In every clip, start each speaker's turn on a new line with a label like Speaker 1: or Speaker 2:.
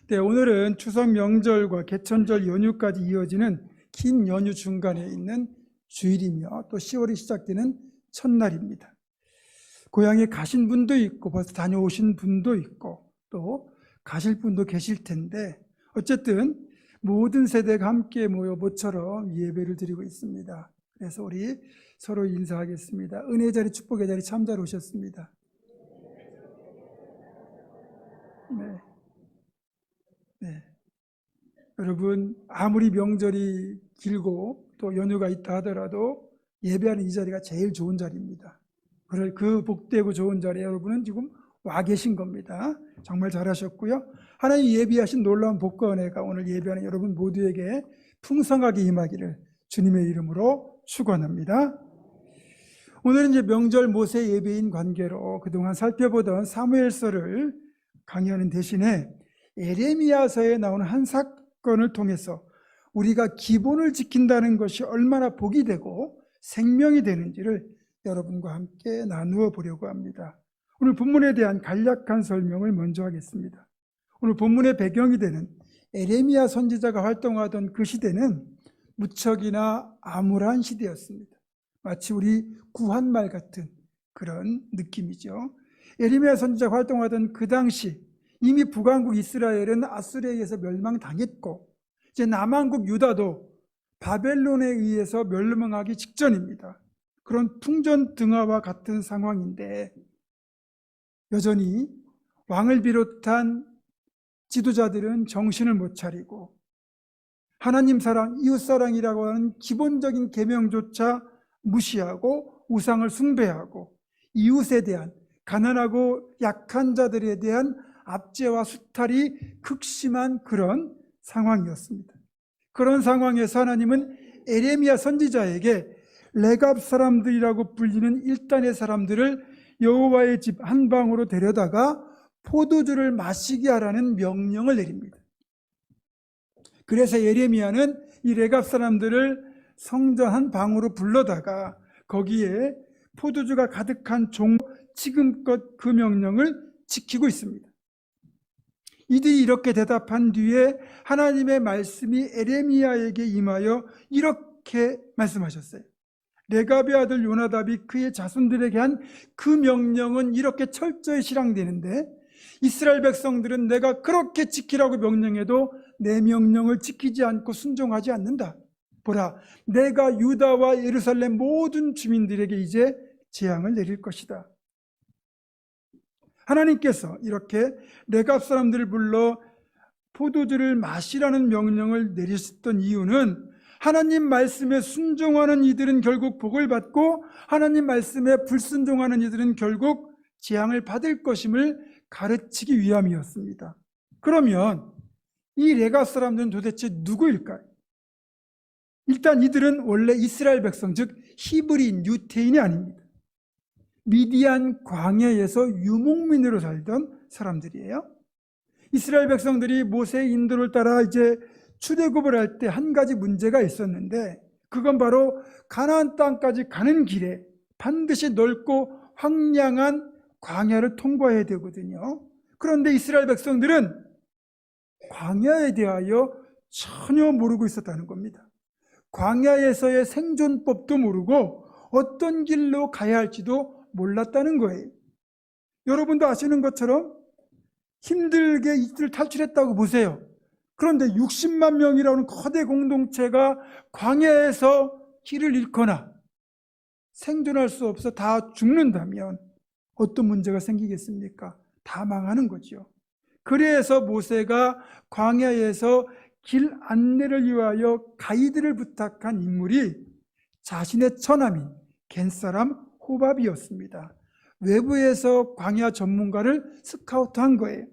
Speaker 1: 네, 오늘은 추석 명절과 개천절 연휴까지 이어지는 긴 연휴 중간에 있는 주일이며 또 10월이 시작되는 첫날입니다. 고향에 가신 분도 있고 벌써 다녀오신 분도 있고 또 가실 분도 계실 텐데 어쨌든 모든 세대가 함께 모여 모처럼 예배를 드리고 있습니다. 그래서 우리 서로 인사하겠습니다. 은혜의 자리, 축복의 자리 참 잘 오셨습니다. 네. 네. 여러분, 아무리 명절이 길고 또 연휴가 있다 하더라도 예배하는 이 자리가 제일 좋은 자리입니다. 그 복되고 좋은 자리에 여러분은 지금 와 계신 겁니다. 정말 잘하셨고요. 하나님 예비하신 놀라운 복과 은혜가 오늘 예배하는 여러분 모두에게 풍성하게 임하기를 주님의 이름으로 축원합니다. 오늘은 이제 명절 모세 예배인 관계로 그동안 살펴보던 사무엘서를 강의하는 대신에 에레미야서에 나오는 한 사건을 통해서 우리가 기본을 지킨다는 것이 얼마나 복이 되고 생명이 되는지를 여러분과 함께 나누어 보려고 합니다. 오늘 본문에 대한 간략한 설명을 먼저 하겠습니다. 오늘 본문의 배경이 되는 에레미야 선지자가 활동하던 그 시대는 무척이나 암울한 시대였습니다. 마치 우리 구한말 같은 그런 느낌이죠. 에레미야 선지자가 활동하던 그 당시 이미 북왕국 이스라엘은 아수르에 의해서 멸망당했고 이제 남왕국 유다도 바벨론에 의해서 멸망하기 직전입니다. 그런 풍전등화와 같은 상황인데 여전히 왕을 비롯한 지도자들은 정신을 못 차리고 하나님 사랑, 이웃 사랑이라고 하는 기본적인 계명조차 무시하고 우상을 숭배하고 이웃에 대한 가난하고 약한 자들에 대한 압제와 수탈이 극심한 그런 상황이었습니다. 그런 상황에서 하나님은 에레미야 선지자에게 레갑 사람들이라고 불리는 일단의 사람들을 여호와의 집 한 방으로 데려다가 포도주를 마시게 하라는 명령을 내립니다. 그래서 에레미야는 이 레갑 사람들을 성전 한 방으로 불러다가 거기에 포도주가 가득한 종, 지금껏 그 명령을 지키고 있습니다. 이들이 이렇게 대답한 뒤에 하나님의 말씀이 에레미야에게 임하여 이렇게 말씀하셨어요. 레갑의 아들 요나답이 그의 자손들에게 한 그 명령은 이렇게 철저히 실행되는데 이스라엘 백성들은 내가 그렇게 지키라고 명령해도 내 명령을 지키지 않고 순종하지 않는다. 보라, 내가 유다와 예루살렘 모든 주민들에게 이제 재앙을 내릴 것이다. 하나님께서 이렇게 레갑 사람들을 불러 포도주를 마시라는 명령을 내리셨던 이유는 하나님 말씀에 순종하는 이들은 결국 복을 받고 하나님 말씀에 불순종하는 이들은 결국 재앙을 받을 것임을 가르치기 위함이었습니다. 그러면 이 레갑 사람들은 도대체 누구일까요? 일단 이들은 원래 이스라엘 백성, 즉 히브리인, 유태인이 아닙니다. 미디안 광야에서 유목민으로 살던 사람들이에요. 이스라엘 백성들이 모세의 인도를 따라 이제 출애굽을 할 때 한 가지 문제가 있었는데 그건 바로 가나안 땅까지 가는 길에 반드시 넓고 황량한 광야를 통과해야 되거든요. 그런데 이스라엘 백성들은 광야에 대하여 전혀 모르고 있었다는 겁니다. 광야에서의 생존법도 모르고 어떤 길로 가야 할지도 몰랐다는 거예요. 여러분도 아시는 것처럼 힘들게 이들을 탈출했다고 보세요. 그런데 60만 명이라는 거대 공동체가 광야에서 길을 잃거나 생존할 수 없어 다 죽는다면 어떤 문제가 생기겠습니까? 다 망하는 거죠. 그래서 모세가 광야에서 길 안내를 위하여 가이드를 부탁한 인물이 자신의 처남인 겐사람 호밥이었습니다. 외부에서 광야 전문가를 스카우트한 거예요.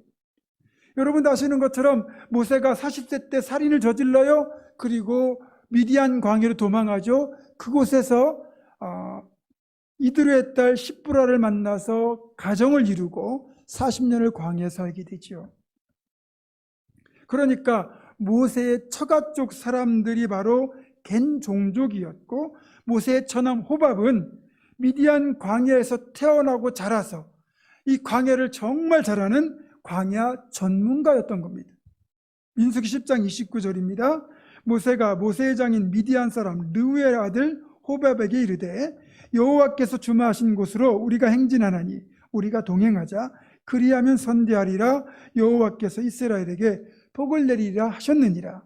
Speaker 1: 여러분도 아시는 것처럼 모세가 40세 때 살인을 저질러요. 그리고 미디안 광야로 도망하죠. 그곳에서 이드로의 딸 십부라를 만나서 가정을 이루고 40년을 광야에 살게 되죠. 그러니까 모세의 처가 쪽 사람들이 바로 겐 종족이었고 모세의 처남 호밥은 미디안 광야에서 태어나고 자라서 이 광야를 정말 잘하는 광야 전문가였던 겁니다. 민수기 10장 29절입니다. 모세가 모세의 장인 미디안 사람 르우의 아들 호밥에게 이르되 여호와께서 주마하신 곳으로 우리가 행진하나니 우리가 동행하자. 그리하면 선대하리라. 여호와께서 이스라엘에게 복을 내리리라 하셨느니라.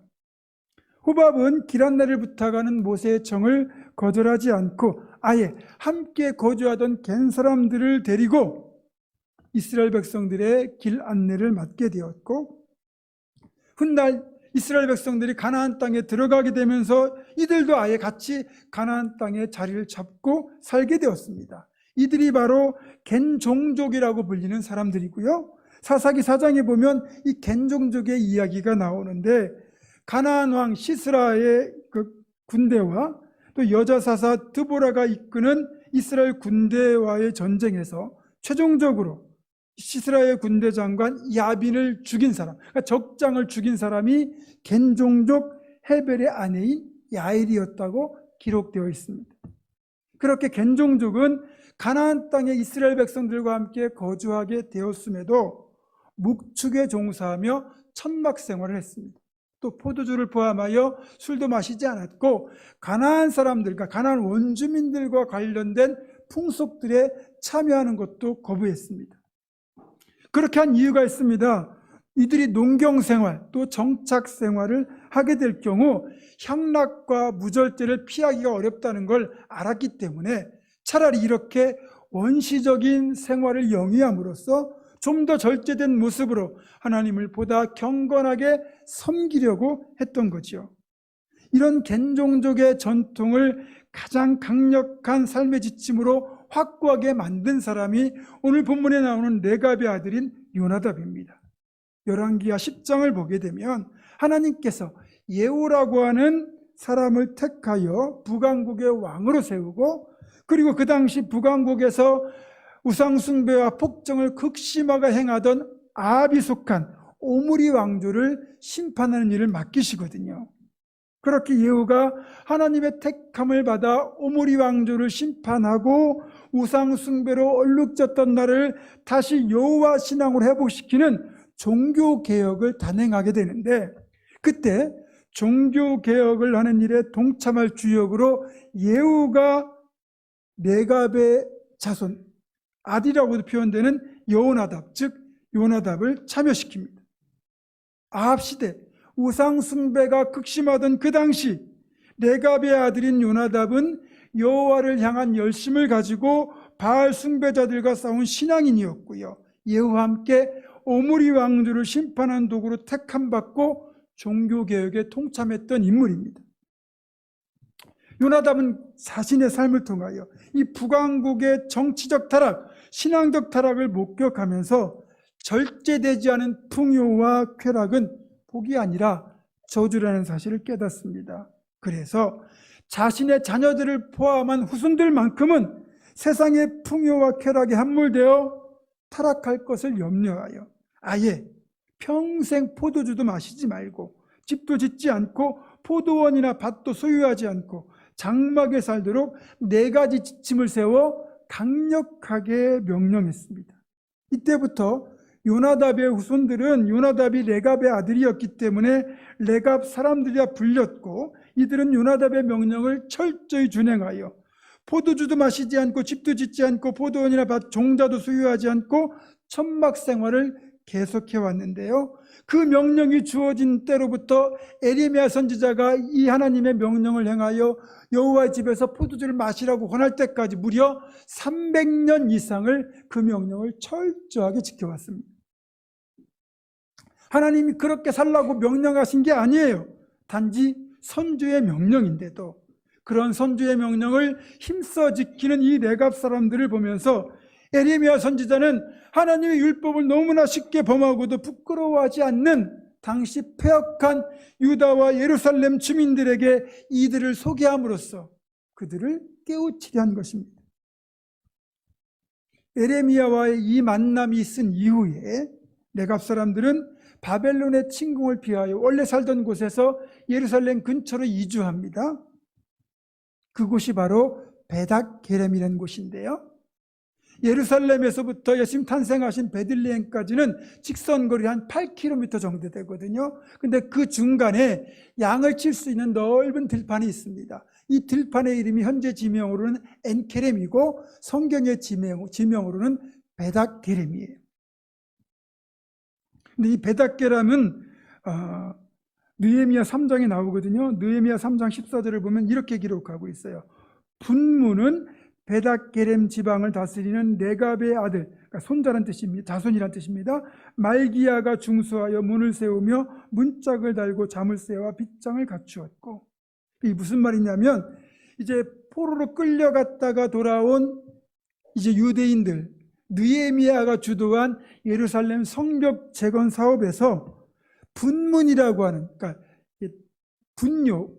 Speaker 1: 호밥은 기란나를 부탁하는 모세의 청을 거절하지 않고 아예 함께 거주하던 겐 사람들을 데리고 이스라엘 백성들의 길 안내를 맡게 되었고, 훗날 이스라엘 백성들이 가나안 땅에 들어가게 되면서 이들도 아예 같이 가나안 땅에 자리를 잡고 살게 되었습니다. 이들이 바로 겐 종족이라고 불리는 사람들이고요. 사사기 4장에 보면 이 겐 종족의 이야기가 나오는데, 가나안 왕 시스라의 그 군대와 또 여자 사사 드보라가 이끄는 이스라엘 군대와의 전쟁에서 최종적으로 시스라의 군대 장관 야빈을 죽인 사람, 그러니까 적장을 죽인 사람이 겐 종족 헤벨의 아내인 야엘이었다고 기록되어 있습니다. 그렇게 겐 종족은 가나안 땅에 이스라엘 백성들과 함께 거주하게 되었음에도 묵축에 종사하며 천막 생활을 했습니다. 또 포도주를 포함하여 술도 마시지 않았고, 가나안 사람들과 가나안 원주민들과 관련된 풍속들에 참여하는 것도 거부했습니다. 그렇게 한 이유가 있습니다. 이들이 농경 생활 또 정착 생활을 하게 될 경우 향락과 무절제를 피하기가 어렵다는 걸 알았기 때문에 차라리 이렇게 원시적인 생활을 영위함으로써 좀 더 절제된 모습으로 하나님을 보다 경건하게 섬기려고 했던 거죠. 이런 겐 종족의 전통을 가장 강력한 삶의 지침으로 확고하게 만든 사람이 오늘 본문에 나오는 레갑의 아들인 요나답입니다. 열왕기하 10장을 보게 되면 하나님께서 예후라고 하는 사람을 택하여 북왕국의 왕으로 세우고, 그리고 그 당시 북왕국에서 우상숭배와 폭정을 극심하게 행하던 아합이 속한 오므리 왕조를 심판하는 일을 맡기시거든요. 그렇게 예후가 하나님의 택함을 받아 오므리 왕조를 심판하고 우상숭배로 얼룩졌던 나를 다시 여호와 신앙으로 회복시키는 종교개혁을 단행하게 되는데, 그때 종교개혁을 하는 일에 동참할 주역으로 예후가 레갑의 자손 아들이라고도 표현되는 여호나답, 즉 요나답을 참여시킵니다. 아합 시대 우상 숭배가 극심하던 그 당시 레갑의 아들인 요나답은 여호와를 향한 열심을 가지고 바알 숭배자들과 싸운 신앙인이었고요. 예후와 함께 오므리 왕조를 심판한 도구로 택함받고 종교개혁에 동참했던 인물입니다. 요나답은 자신의 삶을 통하여 이 북왕국의 정치적 타락, 신앙적 타락을 목격하면서 절제되지 않은 풍요와 쾌락은 복이 아니라 저주라는 사실을 깨닫습니다. 그래서 자신의 자녀들을 포함한 후손들만큼은 세상의 풍요와 쾌락에 함몰되어 타락할 것을 염려하여 아예 평생 포도주도 마시지 말고 집도 짓지 않고 포도원이나 밭도 소유하지 않고 장막에 살도록 4가지 지침을 세워 강력하게 명령했습니다. 이때부터 요나답의 후손들은 요나답이 레갑의 아들이었기 때문에 레갑 사람들이라 불렸고, 이들은 요나답의 명령을 철저히 준행하여 포도주도 마시지 않고 집도 짓지 않고 포도원이나 밭 종자도 소유하지 않고 천막 생활을 계속해 왔는데요. 그 명령이 주어진 때로부터 에레미야 선지자가 이 하나님의 명령을 행하여 여호와의 집에서 포도주를 마시라고 권할 때까지 무려 300년 이상을 그 명령을 철저하게 지켜왔습니다. 하나님이 그렇게 살라고 명령하신 게 아니에요. 단지 선주의 명령인데도 그런 선주의 명령을 힘써 지키는 이 레갑 사람들을 보면서 에레미야 선지자는 하나님의 율법을 너무나 쉽게 범하고도 부끄러워하지 않는 당시 패역한 유다와 예루살렘 주민들에게 이들을 소개함으로써 그들을 깨우치려 한 것입니다. 에레미야와의 이 만남이 있은 이후에 레갑 사람들은 바벨론의 침공을 피하여 원래 살던 곳에서 예루살렘 근처로 이주합니다. 그곳이 바로 베닥 게렘이라는 곳인데요. 예루살렘에서부터 예수님 탄생하신 베들레헴까지는 직선거리 한 8km 정도 되거든요. 근데 그 중간에 양을 칠 수 있는 넓은 들판이 있습니다. 이 들판의 이름이 현재 지명으로는 엔케렘이고 성경의 지명으로는 베닥게렘이에요. 근데 이 베닥게렘은 느헤미야 3장에 나오거든요. 느헤미야 3장 14절을 보면 이렇게 기록하고 있어요. 분문은 베닥게렘 지방을 다스리는 네갑의 아들, 그러니까 손자란 뜻입니다. 자손이란 뜻입니다. 말기야가 중수하여 문을 세우며 문짝을 달고 자물쇠와 빗장을 갖추었고, 이게 무슨 말이냐면 이제 포로로 끌려갔다가 돌아온 이제 유대인들, 느헤미야가 주도한 예루살렘 성벽 재건 사업에서 분문이라고 하는, 그러니까 분뇨,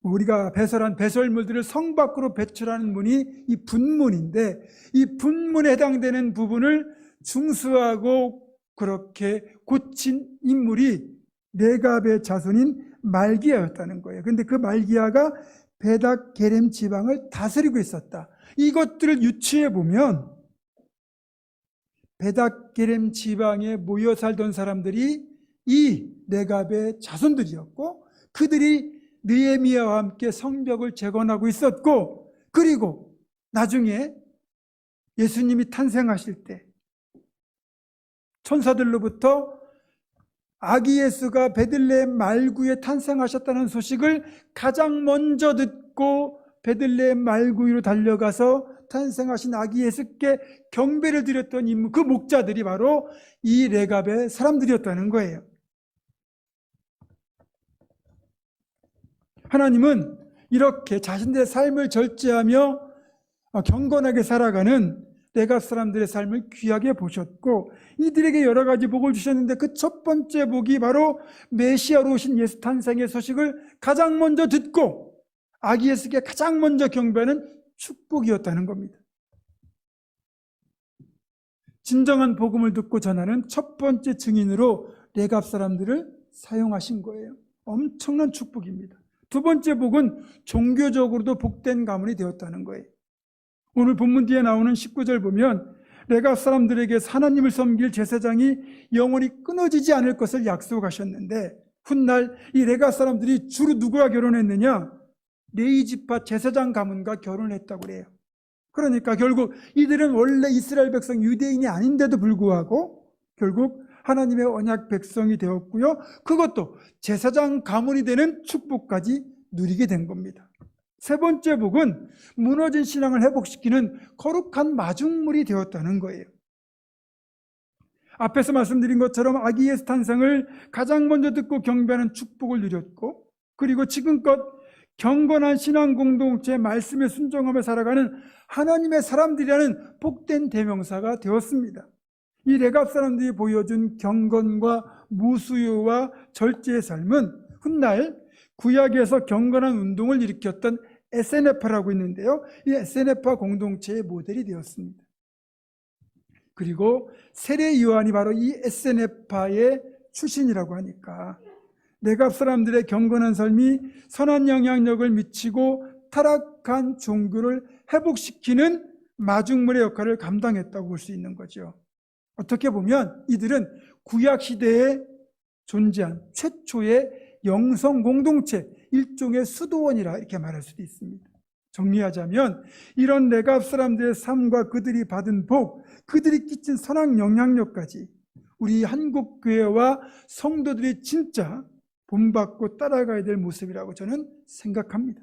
Speaker 1: 우리가 배설한 배설물들을 성 밖으로 배출하는 문이 이 분문인데, 이 분문에 해당되는 부분을 중수하고 그렇게 고친 인물이 네갑의 자손인 말기야였다는 거예요. 그런데 그 말기야가 베닥게렘 지방을 다스리고 있었다. 이것들을 유추해 보면 베닥게렘 지방에 모여 살던 사람들이 이 네갑의 자손들이었고, 그들이 느헤미야와 함께 성벽을 재건하고 있었고, 그리고 나중에 예수님이 탄생하실 때 천사들로부터 아기 예수가 베들레헴 말구에 탄생하셨다는 소식을 가장 먼저 듣고 베들레헴 말구 위로 달려가서 탄생하신 아기 예수께 경배를 드렸던 인물, 그 목자들이 바로 이 레갑의 사람들이었다는 거예요. 하나님은 이렇게 자신들의 삶을 절제하며 경건하게 살아가는 레갑 사람들의 삶을 귀하게 보셨고, 이들에게 여러 가지 복을 주셨는데 그 첫 번째 복이 바로 메시아로 오신 예수 탄생의 소식을 가장 먼저 듣고 아기 예수께 가장 먼저 경배하는 축복이었다는 겁니다. 진정한 복음을 듣고 전하는 첫 번째 증인으로 레갑 사람들을 사용하신 거예요. 엄청난 축복입니다. 두 번째 복은 종교적으로도 복된 가문이 되었다는 거예요. 오늘 본문 뒤에 나오는 19절 보면 레갑 사람들에게 하나님을 섬길 제사장이 영원히 끊어지지 않을 것을 약속하셨는데, 훗날 이 레갑 사람들이 주로 누구와 결혼했느냐? 레위지파 제사장 가문과 결혼을 했다고 그래요. 그러니까 결국 이들은 원래 이스라엘 백성 유대인이 아닌데도 불구하고 결국 하나님의 언약 백성이 되었고요, 그것도 제사장 가문이 되는 축복까지 누리게 된 겁니다. 세 번째 복은 무너진 신앙을 회복시키는 거룩한 마중물이 되었다는 거예요. 앞에서 말씀드린 것처럼 아기 예수 탄생을 가장 먼저 듣고 경배하는 축복을 누렸고, 그리고 지금껏 경건한 신앙 공동체 말씀에 순종하며 살아가는 하나님의 사람들이라는 복된 대명사가 되었습니다. 이 레갑 사람들이 보여준 경건과 무수유와 절제의 삶은 훗날 구약에서 경건한 운동을 일으켰던 에세네파라고 있는데요, 이 에세네파 공동체의 모델이 되었습니다. 그리고 세례 요한이 바로 이 에세네파의 출신이라고 하니까 레갑 사람들의 경건한 삶이 선한 영향력을 미치고 타락한 종교를 회복시키는 마중물의 역할을 감당했다고 볼 수 있는 거죠. 어떻게 보면 이들은 구약 시대에 존재한 최초의 영성 공동체, 일종의 수도원이라 이렇게 말할 수도 있습니다. 정리하자면 이런 레갑 사람들의 삶과 그들이 받은 복, 그들이 끼친 선한 영향력까지 우리 한국 교회와 성도들이 진짜 본받고 따라가야 될 모습이라고 저는 생각합니다.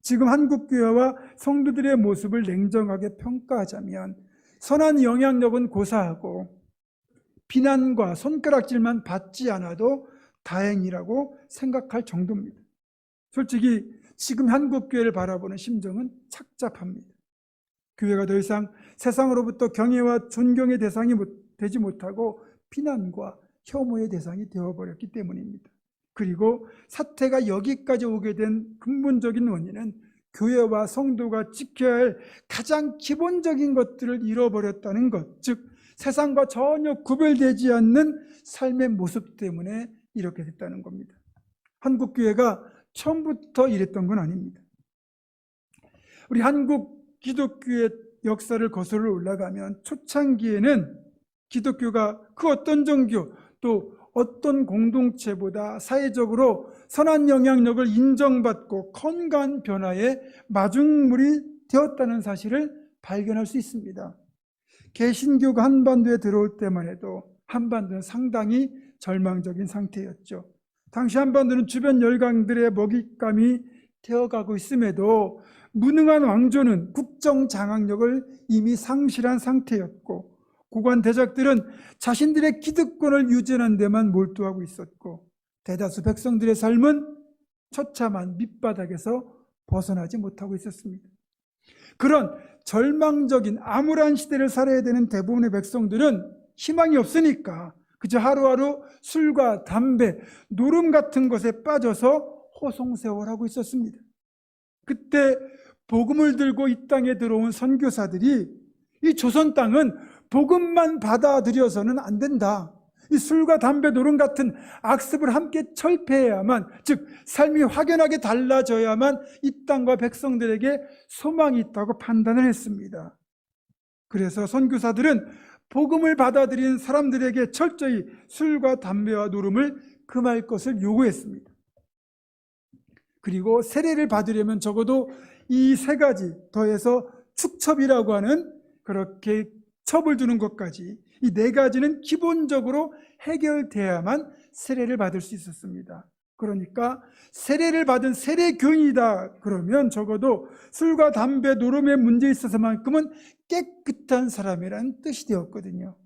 Speaker 1: 지금 한국 교회와 성도들의 모습을 냉정하게 평가하자면 선한 영향력은 고사하고 비난과 손가락질만 받지 않아도 다행이라고 생각할 정도입니다. 솔직히 지금 한국 교회를 바라보는 심정은 착잡합니다. 교회가 더 이상 세상으로부터 경외와 존경의 대상이 되지 못하고 비난과 혐오의 대상이 되어버렸기 때문입니다. 그리고 사태가 여기까지 오게 된 근본적인 원인은 교회와 성도가 지켜야 할 가장 기본적인 것들을 잃어버렸다는 것, 즉 세상과 전혀 구별되지 않는 삶의 모습 때문에 이렇게 됐다는 겁니다. 한국 교회가 처음부터 이랬던 건 아닙니다. 우리 한국 기독교의 역사를 거슬러 올라가면 초창기에는 기독교가 그 어떤 종교 또 어떤 공동체보다 사회적으로 선한 영향력을 인정받고 건강한 변화의 마중물이 되었다는 사실을 발견할 수 있습니다. 개신교가 한반도에 들어올 때만 해도 한반도는 상당히 절망적인 상태였죠. 당시 한반도는 주변 열강들의 먹잇감이 되어가고 있음에도 무능한 왕조는 국정 장악력을 이미 상실한 상태였고, 고관 대작들은 자신들의 기득권을 유지하는 데만 몰두하고 있었고, 대다수 백성들의 삶은 처참한 밑바닥에서 벗어나지 못하고 있었습니다. 그런 절망적인 암울한 시대를 살아야 되는 대부분의 백성들은 희망이 없으니까 그저 하루하루 술과 담배, 노름 같은 것에 빠져서 호송세월하고 있었습니다. 그때 복음을 들고 이 땅에 들어온 선교사들이 이 조선 땅은 복음만 받아들여서는 안 된다. 이 술과 담배, 노름 같은 악습을 함께 철폐해야만, 즉 삶이 확연하게 달라져야만 이 땅과 백성들에게 소망이 있다고 판단을 했습니다. 그래서 선교사들은 복음을 받아들인 사람들에게 철저히 술과 담배와 노름을 금할 것을 요구했습니다. 그리고 세례를 받으려면 적어도 이 세 가지 더해서 축첩이라고 하는 그렇게 첩을 두는 것까지 이 네 가지는 기본적으로 해결돼야만 세례를 받을 수 있었습니다. 그러니까 세례를 받은 세례교인이다 그러면 적어도 술과 담배, 노름에 문제에 있어서만큼은 깨끗한 사람이라는 뜻이 되었거든요.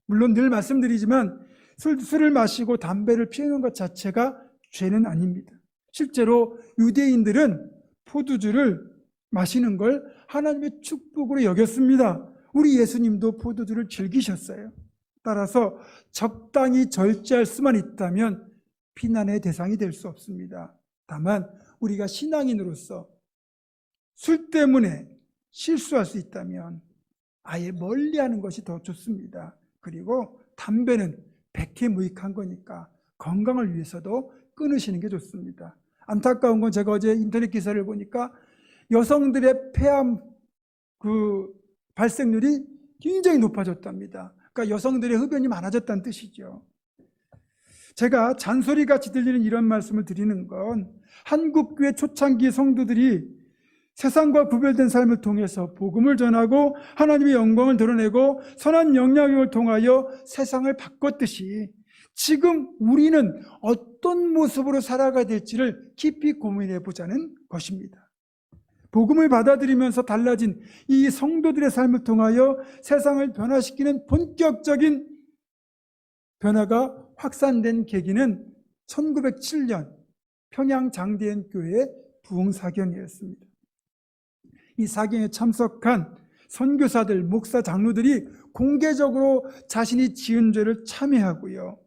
Speaker 1: 물론 늘 말씀드리지만 술을 마시고 담배를 피우는 것 자체가 죄는 아닙니다. 실제로 유대인들은 포도주를 마시는 걸 하나님의 축복으로 여겼습니다. 우리 예수님도 포도주를 즐기셨어요. 따라서 적당히 절제할 수만 있다면 비난의 대상이 될 수 없습니다. 다만 우리가 신앙인으로서 술 때문에 실수할 수 있다면 아예 멀리하는 것이 더 좋습니다. 그리고 담배는 백해무익한 거니까 건강을 위해서도 끊으시는 게 좋습니다. 안타까운 건 제가 어제 인터넷 기사를 보니까 여성들의 폐암 발생률이 굉장히 높아졌답니다. 그러니까 여성들의 흡연이 많아졌다는 뜻이죠. 제가 잔소리같이 들리는 이런 말씀을 드리는 건 한국교회 초창기 성도들이 세상과 구별된 삶을 통해서 복음을 전하고 하나님의 영광을 드러내고 선한 영향력을 통하여 세상을 바꿨듯이 지금 우리는 어떤 모습으로 살아가야 될지를 깊이 고민해 보자는 것입니다. 복음을 받아들이면서 달라진 이 성도들의 삶을 통하여 세상을 변화시키는 본격적인 변화가 확산된 계기는 1907년 평양 장대현 교회의 부흥 사경이었습니다. 이 사경에 참석한 선교사들, 목사, 장로들이 공개적으로 자신이 지은 죄를 참회하고요,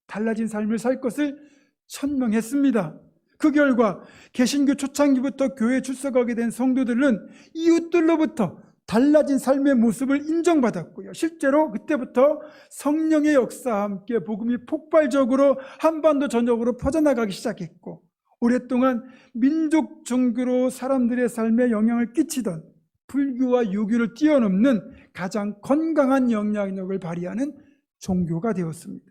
Speaker 1: 달라진 삶을 살 것을 천명했습니다. 그 결과 개신교 초창기부터 교회에 출석하게 된 성도들은 이웃들로부터 달라진 삶의 모습을 인정받았고요, 실제로 그때부터 성령의 역사와 함께 복음이 폭발적으로 한반도 전역으로 퍼져나가기 시작했고, 오랫동안 민족 종교로 사람들의 삶에 영향을 끼치던 불교와 유교를 뛰어넘는 가장 건강한 영향력을 발휘하는 종교가 되었습니다.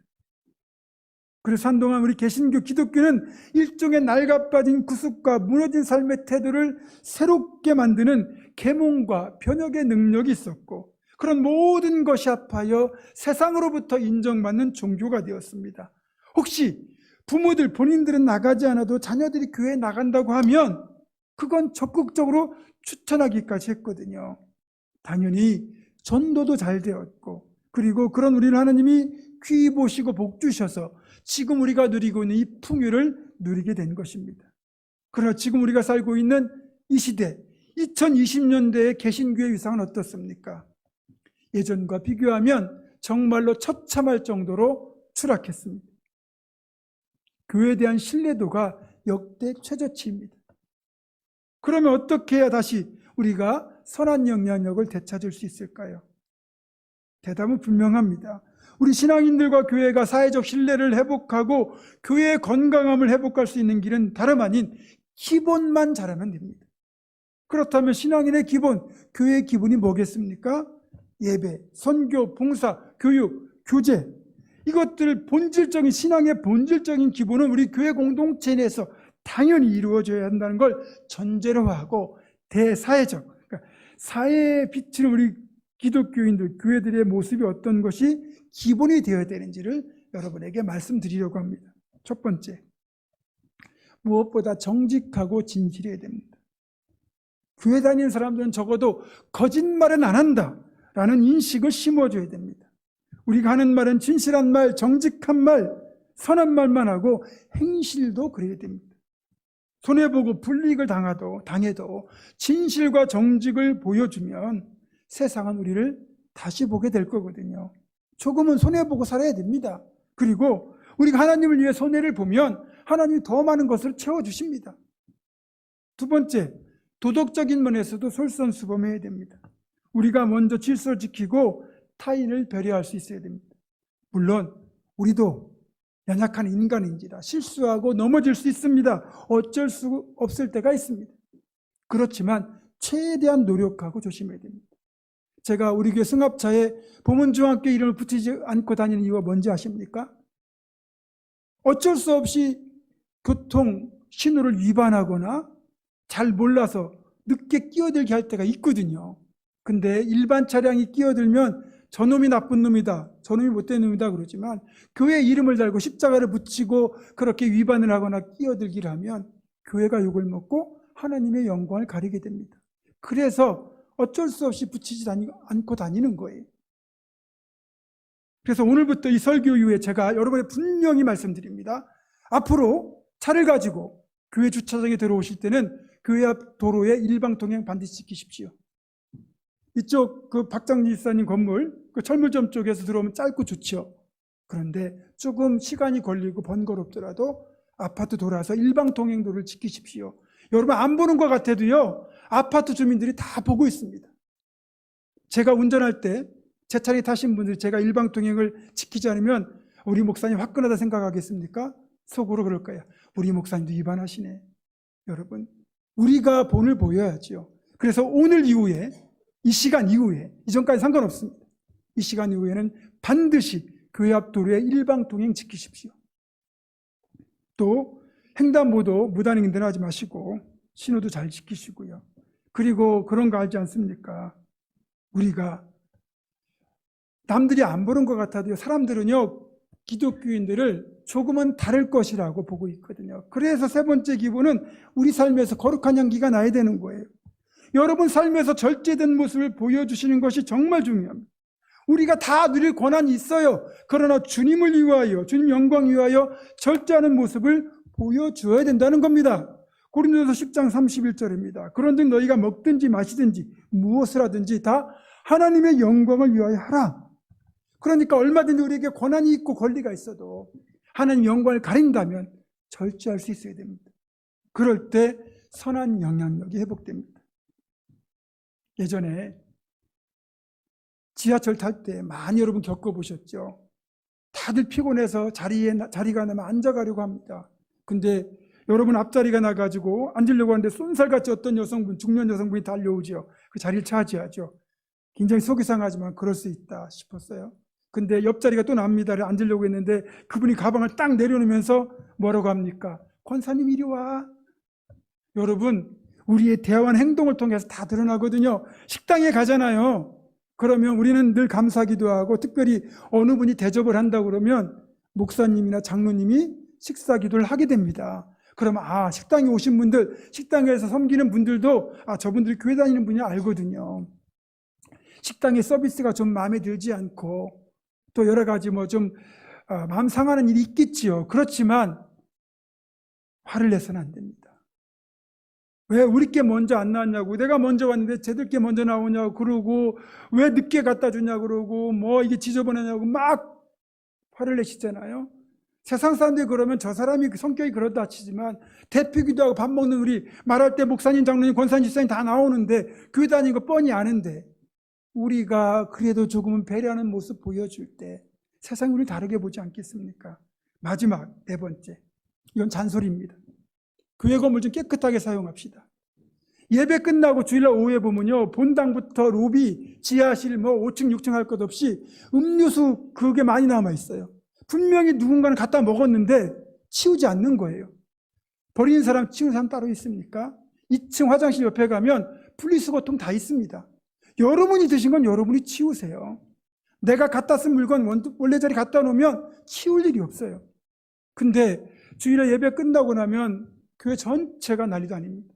Speaker 1: 그래서 한동안 우리 개신교 기독교는 일종의 낡아빠진 구습과 무너진 삶의 태도를 새롭게 만드는 계몽과 변혁의 능력이 있었고, 그런 모든 것이 합하여 세상으로부터 인정받는 종교가 되었습니다. 혹시 부모들, 본인들은 나가지 않아도 자녀들이 교회에 나간다고 하면 그건 적극적으로 추천하기까지 했거든요. 당연히 전도도 잘 되었고, 그리고 그런 우리는 하나님이 귀히 보시고 복 주셔서 지금 우리가 누리고 있는 이 풍요를 누리게 된 것입니다. 그러나 지금 우리가 살고 있는 이 시대, 2020년대의 개신교의 위상은 어떻습니까? 예전과 비교하면 정말로 처참할 정도로 추락했습니다. 교회에 대한 신뢰도가 역대 최저치입니다. 그러면 어떻게 해야 다시 우리가 선한 영향력을 되찾을 수 있을까요? 대답은 분명합니다. 우리 신앙인들과 교회가 사회적 신뢰를 회복하고 교회의 건강함을 회복할 수 있는 길은 다름 아닌 기본만 잘하면 됩니다. 그렇다면 신앙인의 기본, 교회의 기본이 뭐겠습니까? 예배, 선교, 봉사, 교육, 교제. 이것들 본질적인, 신앙의 본질적인 기본은 우리 교회 공동체 내에서 당연히 이루어져야 한다는 걸 전제로 하고, 대사회적, 그러니까 사회에 비치는 우리 기독교인들, 교회들의 모습이 어떤 것이 기본이 되어야 되는지를 여러분에게 말씀드리려고 합니다. 첫 번째, 무엇보다 정직하고 진실해야 됩니다. 교회 다니는 사람들은 적어도 거짓말은 안 한다라는 인식을 심어줘야 됩니다. 우리가 하는 말은 진실한 말, 정직한 말, 선한 말만 하고 행실도 그래야 됩니다. 손해보고 불이익을 당해도 진실과 정직을 보여주면 세상은 우리를 다시 보게 될 거거든요. 조금은 손해보고 살아야 됩니다. 그리고 우리가 하나님을 위해 손해를 보면 하나님이 더 많은 것을 채워주십니다. 두 번째, 도덕적인 면에서도 솔선수범해야 됩니다. 우리가 먼저 질서를 지키고 타인을 배려할 수 있어야 됩니다. 물론 우리도 연약한 인간인지라 실수하고 넘어질 수 있습니다. 어쩔 수 없을 때가 있습니다. 그렇지만 최대한 노력하고 조심해야 됩니다. 제가 우리 교회 승합차에 보문중학교 이름을 붙이지 않고 다니는 이유가 뭔지 아십니까? 어쩔 수 없이 교통 신호를 위반하거나 잘 몰라서 늦게 끼어들게 할 때가 있거든요. 근데 일반 차량이 끼어들면 저놈이 나쁜 놈이다, 저놈이 못된 놈이다 그러지만 교회 이름을 달고 십자가를 붙이고 그렇게 위반을 하거나 끼어들기를 하면 교회가 욕을 먹고 하나님의 영광을 가리게 됩니다. 그래서 어쩔 수 없이 붙이지 않고 다니는 거예요. 그래서 오늘부터 이 설교 이후에 제가 여러분에 분명히 말씀드립니다. 앞으로 차를 가지고 교회 주차장에 들어오실 때는 교회 앞 도로에 일방통행 반드시 지키십시오. 이쪽 그 박장리 집사님 건물 그 철물점 쪽에서 들어오면 짧고 좋죠. 그런데 조금 시간이 걸리고 번거롭더라도 아파트 돌아서 일방통행도를 지키십시오. 여러분 안 보는 것 같아도요, 아파트 주민들이 다 보고 있습니다. 제가 운전할 때 제 차량에 타신 분들이 제가 일방통행을 지키지 않으면 우리 목사님 화끈하다 생각하겠습니까? 속으로 그럴 거예요. 우리 목사님도 위반하시네. 여러분, 우리가 본을 보여야죠. 그래서 오늘 이후에, 이 시간 이후에, 이전까지 상관없습니다. 이 시간 이후에는 반드시 교회 앞 도로에 일방통행 지키십시오. 또 횡단보도 무단횡단 하지 마시고 신호도 잘 지키시고요. 그리고 그런 거 알지 않습니까? 우리가 남들이 안 보는 것 같아도요, 사람들은요 기독교인들을 조금은 다를 것이라고 보고 있거든요. 그래서 세 번째 기본은 우리 삶에서 거룩한 향기가 나야 되는 거예요. 여러분 삶에서 절제된 모습을 보여주시는 것이 정말 중요합니다. 우리가 다 누릴 권한이 있어요. 그러나 주님을 위하여, 주님 영광 위하여 절제하는 모습을 보여주어야 된다는 겁니다. 고린도서 10장 31절입니다. 그런즉 너희가 먹든지 마시든지 무엇을 하든지 다 하나님의 영광을 위하여 하라. 그러니까 얼마든지 우리에게 권한이 있고 권리가 있어도 하나님 영광을 가린다면 절제할 수 있어야 됩니다. 그럴 때 선한 영향력이 회복됩니다. 예전에 지하철 탈 때 많이 여러분 겪어보셨죠? 다들 피곤해서 자리가 나면 앉아가려고 합니다. 근데 여러분 앞자리가 나가지고 앉으려고 하는데 쏜살같이 어떤 여성분, 중년 여성분이 달려오죠. 그 자리를 차지하죠. 굉장히 속이 상하지만 그럴 수 있다 싶었어요. 근데 옆자리가 또 납니다. 앉으려고 했는데 그분이 가방을 딱 내려놓으면서 뭐라고 합니까? 권사님 이리 와. 여러분, 우리의 대화와 행동을 통해서 다 드러나거든요. 식당에 가잖아요. 그러면 우리는 늘 감사기도 하고 특별히 어느 분이 대접을 한다고 그러면 목사님이나 장로님이 식사기도를 하게 됩니다. 그러면 식당에 오신 분들, 식당에서 섬기는 분들도 저분들이 교회 다니는 분이 알거든요. 식당의 서비스가 좀 마음에 들지 않고 또 여러 가지 마음 상하는 일이 있겠지요. 그렇지만 화를 내서는 안 됩니다. 왜 우리께 먼저 안 나왔냐고, 내가 먼저 왔는데 쟤들께 먼저 나오냐고 그러고, 왜 늦게 갖다 주냐고 그러고, 이게 지저분하냐고 막 화를 내시잖아요. 세상 사람들이 그러면 저 사람이 성격이 그렇다 치지만 대표기도 하고 밥 먹는 우리 말할 때 목사님, 장로님, 권사님, 집사님 다 나오는데 교회 다니는 거 뻔히 아는데 우리가 그래도 조금은 배려하는 모습 보여줄 때 세상이 우리를 다르게 보지 않겠습니까? 마지막 네 번째, 이건 잔소리입니다. 교회 건물 좀 깨끗하게 사용합시다. 예배 끝나고 주일날 오후에 보면요, 본당부터 로비, 지하실 5층, 6층 할 것 없이 음료수 그게 많이 남아 있어요. 분명히 누군가는 갖다 먹었는데 치우지 않는 거예요. 버리는 사람, 치우는 사람 따로 있습니까? 2층 화장실 옆에 가면 분리수거통 다 있습니다. 여러분이 드신 건 여러분이 치우세요. 내가 갖다 쓴 물건 원래 자리 갖다 놓으면 치울 일이 없어요. 근데 주일에 예배 끝나고 나면 교회 전체가 난리도 아닙니다.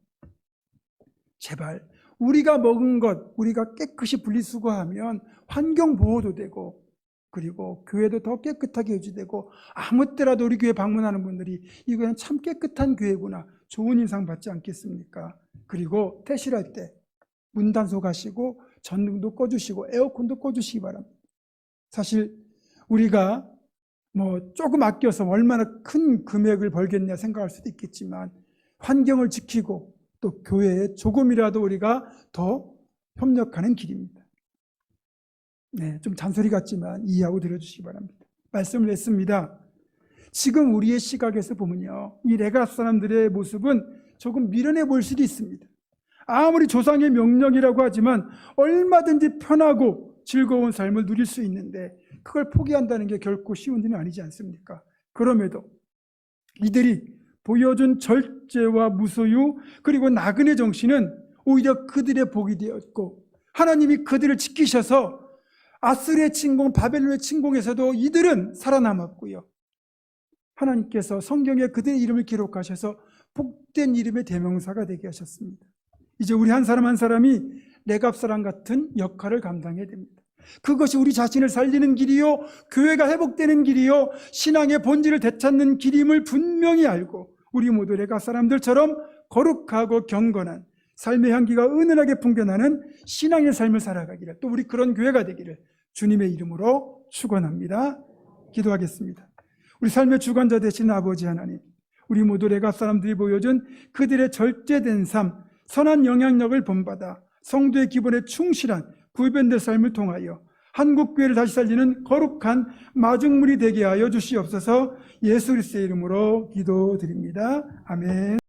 Speaker 1: 제발 우리가 먹은 것 우리가 깨끗이 분리수거하면 환경보호도 되고, 그리고 교회도 더 깨끗하게 유지되고, 아무 때라도 우리 교회 방문하는 분들이 이 교회는 참 깨끗한 교회구나, 좋은 인상 받지 않겠습니까? 그리고 퇴실할 때 문단속 하시고 전등도 꺼주시고 에어컨도 꺼주시기 바랍니다. 사실 우리가 조금 아껴서 얼마나 큰 금액을 벌겠냐 생각할 수도 있겠지만, 환경을 지키고 또 교회에 조금이라도 우리가 더 협력하는 길입니다. 네, 좀 잔소리 같지만 이해하고 들어주시기 바랍니다. 말씀을 냈습니다. 지금 우리의 시각에서 보면요, 이 레갑 사람들의 모습은 조금 미련해 보일 수도 있습니다. 아무리 조상의 명령이라고 하지만 얼마든지 편하고 즐거운 삶을 누릴 수 있는데 그걸 포기한다는 게 결코 쉬운 일은 아니지 않습니까? 그럼에도 이들이 보여준 절제와 무소유 그리고 나그네 정신은 오히려 그들의 복이 되었고, 하나님이 그들을 지키셔서 아수르의 침공, 바벨론의 침공에서도 이들은 살아남았고요, 하나님께서 성경에 그들의 이름을 기록하셔서 복된 이름의 대명사가 되게 하셨습니다. 이제 우리 한 사람 한 사람이 레갑 사람 같은 역할을 감당해야 됩니다. 그것이 우리 자신을 살리는 길이요, 교회가 회복되는 길이요, 신앙의 본질을 되찾는 길임을 분명히 알고 우리 모두 레갑 사람들처럼 거룩하고 경건한 삶의 향기가 은은하게 풍겨나는 신앙의 삶을 살아가기를, 또 우리 그런 교회가 되기를 주님의 이름으로 축원합니다. 기도하겠습니다. 우리 삶의 주관자 되신 아버지 하나님, 우리 모두 레갑 사람들이 보여준 그들의 절제된 삶, 선한 영향력을 본받아 성도의 기본에 충실한 구별된 삶을 통하여 한국교회를 다시 살리는 거룩한 마중물이 되게 하여 주시옵소서. 예수 그리스도의 이름으로 기도드립니다. 아멘.